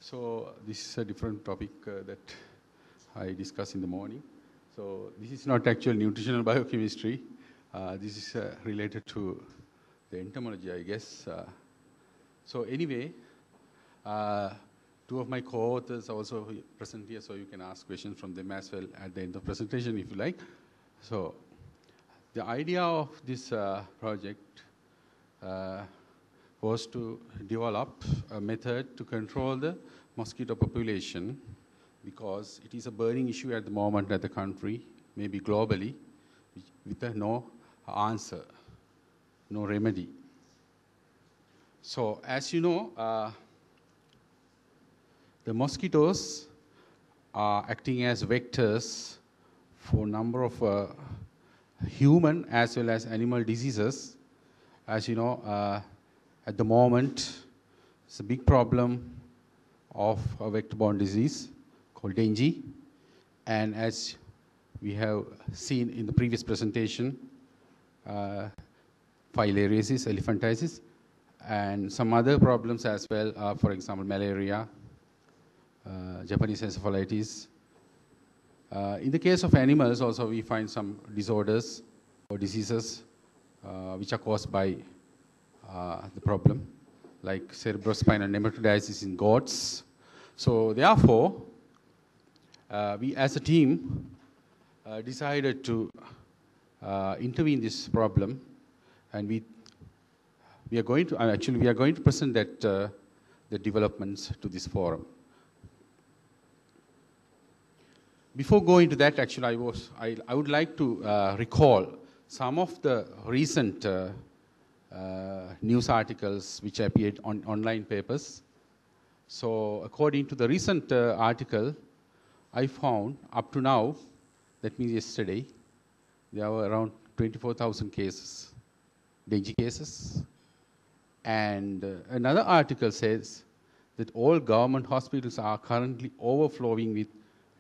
So this is a different topic that I discussed in the morning. So this is not actual nutritional biochemistry. This is related to the entomology, I guess. So anyway, two of my co-authors are also present here, so you can ask questions from them as well at the end of the presentation if you like. So the idea of this project was to develop a method to control the mosquito population, because it is a burning issue at the moment at the country, maybe globally, with no answer, no remedy. So as you know, the mosquitoes are acting as vectors for a number of human as well as animal diseases. As you know, at the moment, it's a big problem of a vector-borne disease called dengue. And as we have seen in the previous presentation, filariasis, elephantiasis, and some other problems as well, for example, malaria, Japanese encephalitis. In the case of animals also, we find some disorders or diseases which are caused by the problem, like cerebrospinal nematoiditis in goats. So therefore, we as a team decided to intervene this problem, and we are going to present that the developments to this forum. Before going to that, actually, I would like to recall some of the recent news articles which appeared on online papers. So according to the recent article, I found up to now, that means yesterday, there were around 24,000 cases, dengue cases. And another article says that all government hospitals are currently overflowing with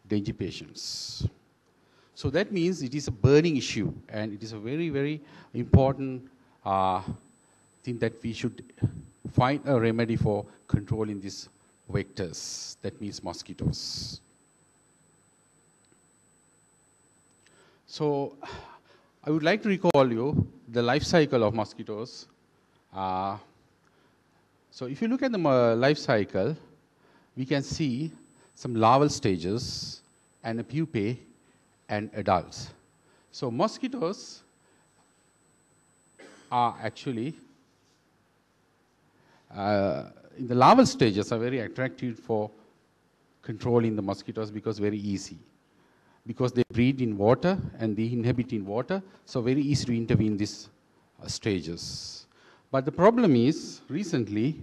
dengue patients. So that means it is a burning issue, and it is a very, very important thing that we should find a remedy for controlling these vectors, that means mosquitoes. So I would like to recall you the life cycle of mosquitoes. So if you look at the life cycle, we can see some larval stages and a pupae and adults. So mosquitoes are actually in the larval stages are very attractive for controlling the mosquitoes, because very easy. Because they breed in water and they inhabit in water, so very easy to intervene in these stages. But the problem is, recently,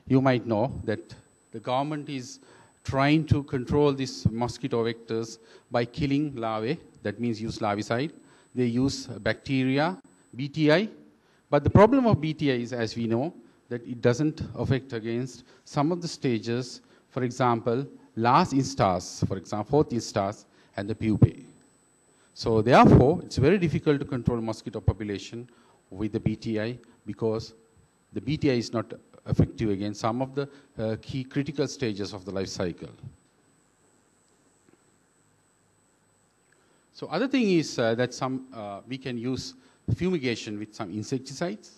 you might know that the government is trying to control these mosquito vectors by killing larvae, that means use larvicide. They use bacteria, BTI. But the problem of BTI is, as we know, that it doesn't affect against some of the stages, for example, last instars, for example, fourth instars, and the pupae. So therefore, it's very difficult to control mosquito population with the BTI, because the BTI is not effective against some of the key critical stages of the life cycle. So other thing is that we can use fumigation with some insecticides.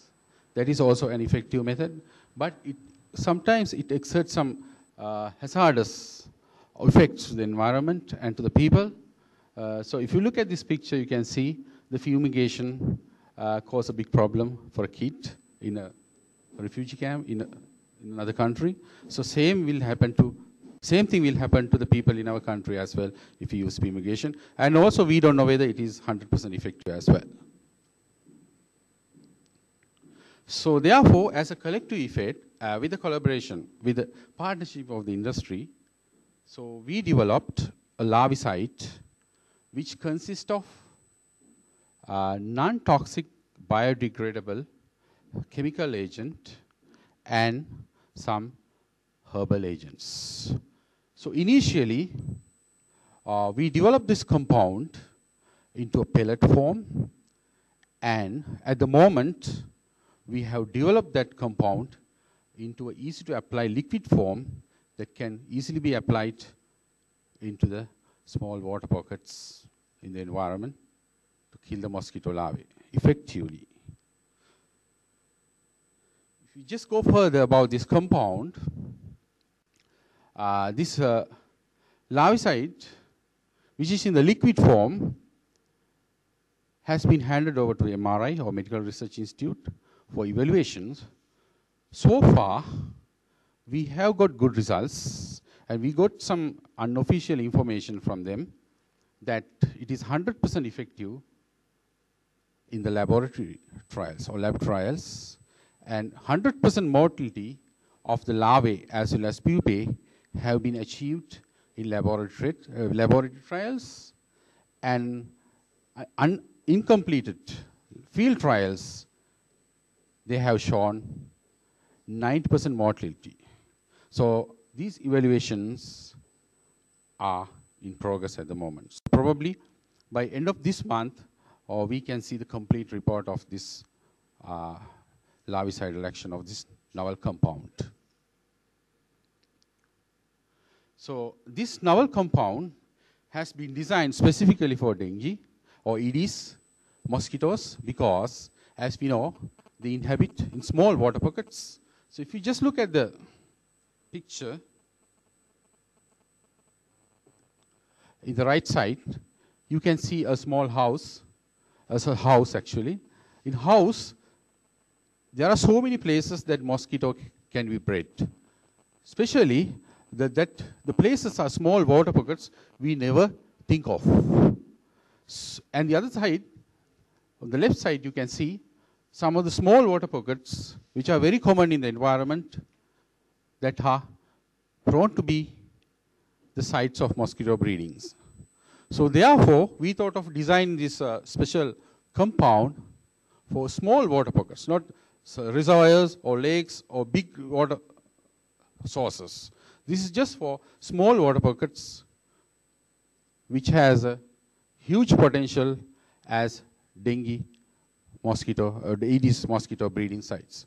That is also an effective method, but sometimes it exerts some hazardous effects to the environment and to the people. So if you look at this picture, you can see the fumigation cause a big problem for a kid in a refugee camp in another country. So same thing will happen to the people in our country as well if we use fumigation. And also we don't know whether it is 100% effective as well. So therefore, as a collective effort, with the collaboration, with the partnership of the industry, so we developed a larvicide which consists of non-toxic biodegradable chemical agent and some herbal agents. So initially, we developed this compound into a pellet form, and at the moment, we have developed that compound into an easy to apply liquid form that can easily be applied into the small water pockets in the environment to kill the mosquito larvae effectively. If you just go further about this compound, this larvicide, which is in the liquid form, has been handed over to MRI or Medical Research Institute for evaluations. So far, we have got good results, and we got some unofficial information from them that it is 100% effective in the laboratory trials or lab trials, and 100% mortality of the larvae as well as pupae have been achieved in laboratory trials, and incompleted field trials, they have shown 90% mortality. So these evaluations are in progress at the moment. So probably by end of this month, we can see the complete report of this larvicidal action of this novel compound. So this novel compound has been designed specifically for dengue or Aedes mosquitoes because, as we know, they inhabit in small water pockets. So if you just look at the picture, in the right side, you can see a small house, as a house actually. In house, there are so many places that mosquito can be bred. Especially that the places are small water pockets we never think of. And the other side, on the left side, you can see some of the small water pockets which are very common in the environment that are prone to be the sites of mosquito breedings. So therefore, we thought of designing this special compound for small water pockets, not reservoirs or lakes or big water sources. This is just for small water pockets which has a huge potential as dengue mosquito or the Aedes mosquito breeding sites.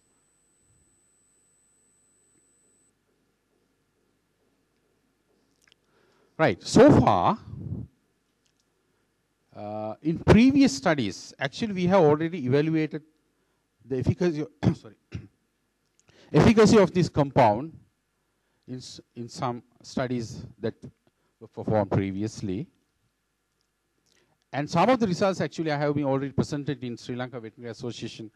Right, so far, in previous studies, actually we have already evaluated the efficacy of, efficacy of this compound in some studies that were performed previously. And some of the results actually have been already presented in Sri Lanka Veterinary Association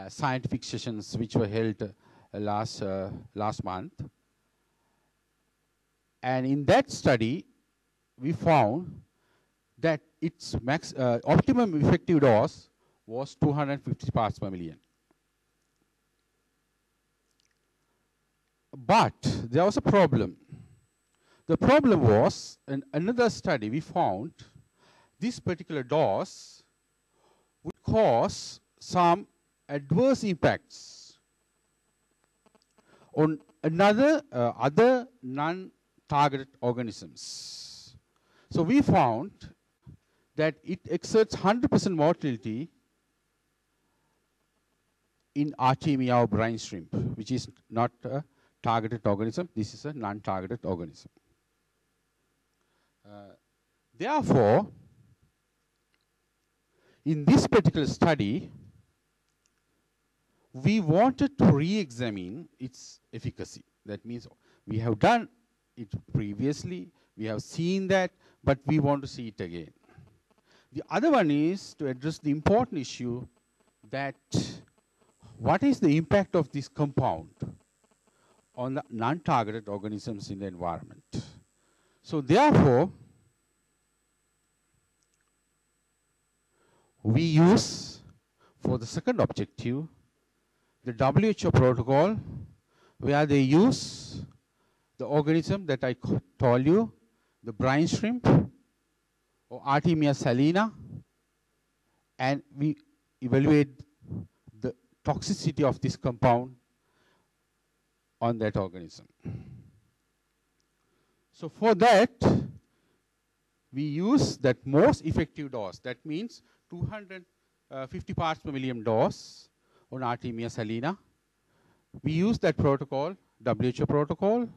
scientific sessions which were held last month. And in that study, we found that its optimum effective dose was 250 parts per million. But there was a problem. The problem was, in another study, we found this particular dose would cause some adverse impacts on other non-targeted organisms. So we found that it exerts 100% mortality in Artemia or brine shrimp, which is not a targeted organism. This is a non-targeted organism. Therefore, in this particular study, we wanted to re-examine its efficacy. That means we have done it previously, we have seen that, but we want to see it again. The other one is to address the important issue that what is the impact of this compound on the non-targeted organisms in the environment. So therefore, we use, for the second objective, the WHO protocol, where they use the organism that I told you, the brine shrimp, or Artemia salina, and we evaluate the toxicity of this compound on that organism. So for that, we use that most effective dose. That means 250 parts per million dose on Artemia salina. We use that protocol, WHO protocol,